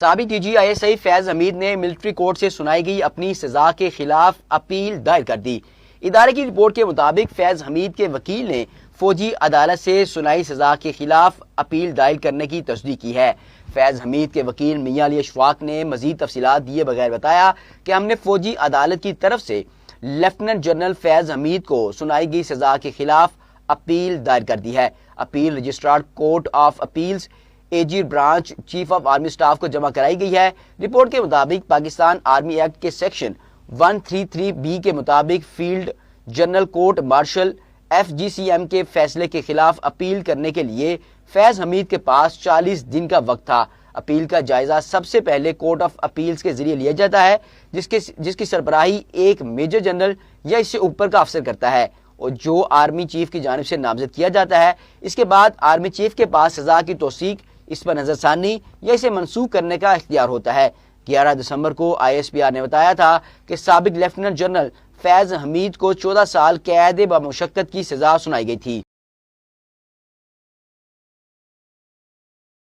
साबिक DGISI फैज हमीद ने military court से सुनाई गई अपनी सजा के खिलाफ अपील दायर कर दी। इदारे की रिपोर्ट के मुताबिक फैज हमीद के वकील ने फौजी अदालत से सुनाई सजा के खिलाफ अपील दायर करने की तस्दीक की है। फैज हमीद के वकील मियां अली अशफाक ने मजीद तफसीलात दिए बगैर बताया कि हमने फौजी अदालत की तरफ से लेफ्टिनेंट जनरल फैज हमीद को सुनाई गई सजा के खिलाफ अपील दायर कर दी है। Appeal registrar court of appeals AG branch chief of army staff को जमा कराई गई है। रिपोर्ट के मुताबिक पाकिस्तान आर्मी एक्ट के सेक्शन 133B के मुताबिक field general court martial FGCM के फैसले के खिलाफ अपील करने के लिए फैज हमीद के पास 40 दिन का वक्त था। अपील का जायजा सबसे पहले कोर्ट ऑफ अपील्स के जरिए लिया जाता है, जिसकी सरबराही एक मेजर जनरल या इससे ऊपर का अफसर करता है और जो आर्मी चीफ की जानिब से नामजद किया जाता है। इसके बाद आर्मी चीफ के पास सजा की तौसीक, इस पर नजरसानी या इसे मनसूख करने का इख्तियार होता है। 11 दिसंबर को ISPR ने बताया था कि साबिक लेफ्टिनेंट जनरल फैज हमीद को 14 साल कैद ब मुशक्कत की सजा सुनाई गई थी।